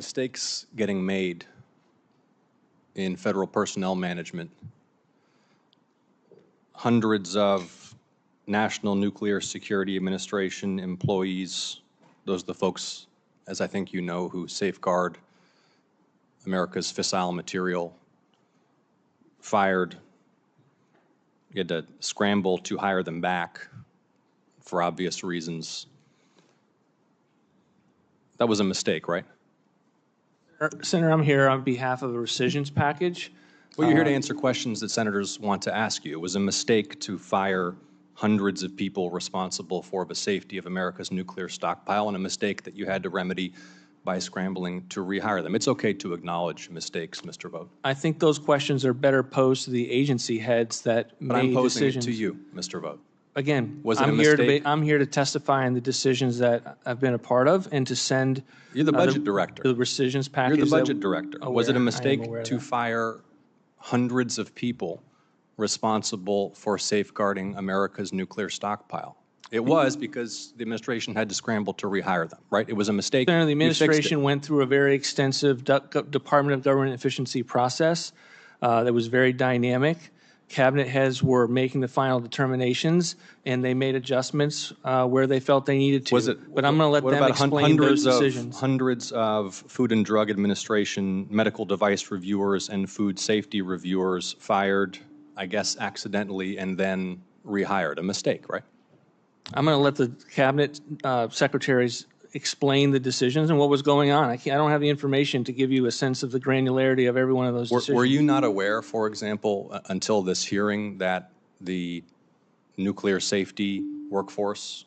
mistakes getting made in federal personnel management. Hundreds of National Nuclear Security Administration employees, those are the folks, as I think you know, who safeguard America's fissile material, fired. You had to scramble to hire them back for obvious reasons. That was a mistake, right? Senator, I'm here on behalf of a rescissions package. Well, you're here to answer questions that senators want to ask you. It was a mistake to fire hundreds of people responsible for the safety of America's nuclear stockpile, and a mistake that you had to remedy by scrambling to rehire them. It's okay to acknowledge mistakes, Mr. Vought. I think those questions are better posed to the agency heads that But made I'm posing decisions. it to you, Mr. Vought. Again, Was it a I'm here to testify on the decisions that I've been a part of and to send. You're the budget director. The rescissions package. You're the budget director. Was it a mistake to that. fire hundreds of people responsible for safeguarding America's nuclear stockpile? It was, because the administration had to scramble to rehire them, right? It was a mistake. Senator, the administration went through a very extensive Department of Government Efficiency process that was very dynamic. Cabinet heads were making the final determinations, and they made adjustments where they felt they needed to. But I'm going to let them explain those decisions. Hundreds of Food and Drug Administration medical device reviewers and food safety reviewers fired, I guess, accidentally, and then rehired. A mistake, right? I'm going to let the cabinet secretaries explain the decisions and what was going on. I don't have the information to give you a sense of the granularity of every one of those decisions. Were you not aware, for example, until this hearing, that the nuclear safety workforce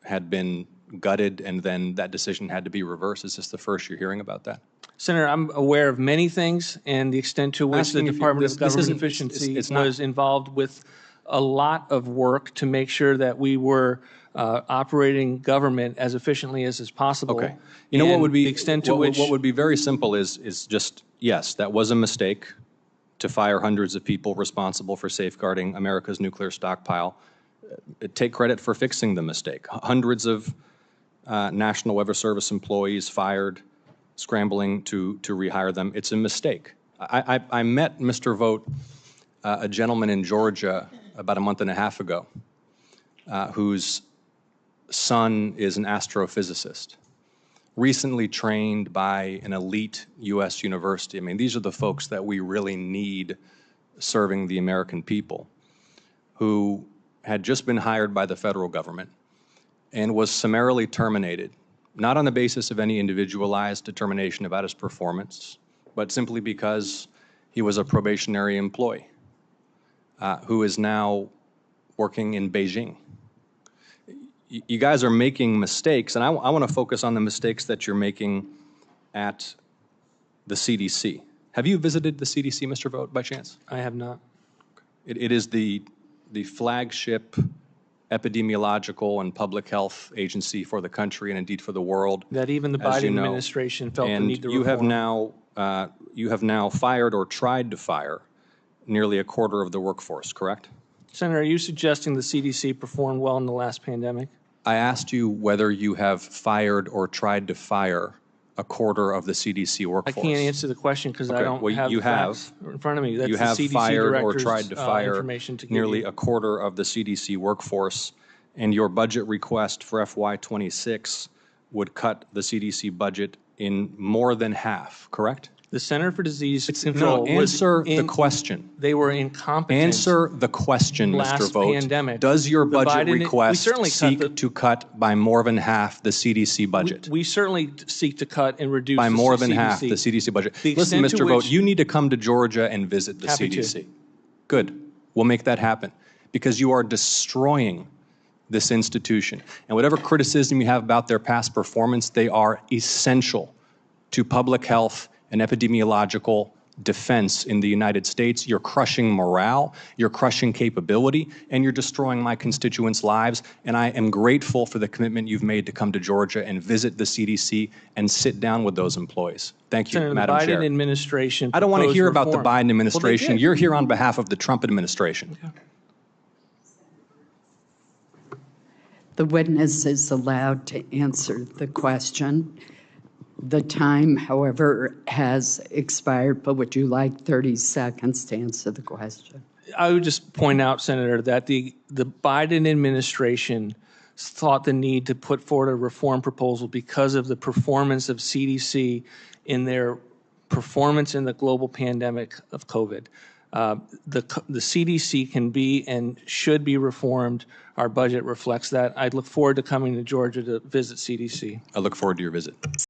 had been gutted and then that decision had to be reversed? Is this the first you're hearing about that? Senator, I'm aware of many things and the extent to which the Department of Government Efficiency was involved with a lot of work to make sure that we were operating government as efficiently as is possible. Okay. You know what would be the extent to which what would be very simple is just, yes, that was a mistake to fire hundreds of people responsible for safeguarding America's nuclear stockpile. Take credit for fixing the mistake. Hundreds of National Weather Service employees fired, scrambling to rehire them. It's a mistake. I met, Mr. Vought, a gentleman in Georgia about a month and a half ago whose son is an astrophysicist, recently trained by an elite U.S. university. I mean, these are the folks that we really need serving the American people, who had just been hired by the federal government and was summarily terminated, not on the basis of any individualized determination about his performance, but simply because he was a probationary employee who is now working in Beijing. You guys are making mistakes, and I want to focus on the mistakes that you're making at the CDC. Have you visited the CDC, Mr. Vought, by chance? I have not. It is the flagship epidemiological and public health agency for the country and indeed for the world. That even the Biden administration felt the need to reform. You have now fired or tried to fire nearly a quarter of the workforce, correct? Senator, are you suggesting the CDC performed well in the last pandemic? I asked you whether you have fired or tried to fire a quarter of the CDC workforce. I can't answer the question because I don't have the facts in front of me. That's you have the CDC fired or tried to fire nearly a quarter of the CDC workforce, and your budget request for FY26 would cut the CDC budget in more than half, correct? The Center for Disease Control answer the question. They were incompetent. Answer the question, Mr. Vought. Pandemic. Does your budget request seek to cut by more than half the CDC budget? We certainly seek to cut and reduce by more than half the CDC budget. Listen, Mr. Vought, you need to come to Georgia and visit the CDC. Good. We'll make that happen because you are destroying this institution. And whatever criticism you have about their past performance, they are essential to public health and epidemiological defense in the United States. You're crushing morale, you're crushing capability, and you're destroying my constituents' lives. And I am grateful for the commitment you've made to come to Georgia and visit the CDC and sit down with those employees. Thank you, Senator, Madam Chair. The Biden administration I don't want to hear about the Biden administration. Well, you're here on behalf of the Trump administration. Okay. The witness is allowed to answer the question. The time, however, has expired, but would you like 30 seconds to answer the question? I would just point out, Senator, that the Biden administration thought the need to put forward a reform proposal because of the performance of CDC in their performance in the global pandemic of COVID. The CDC can be and should be reformed. Our budget reflects that. I look forward to coming to Georgia to visit CDC. I look forward to your visit.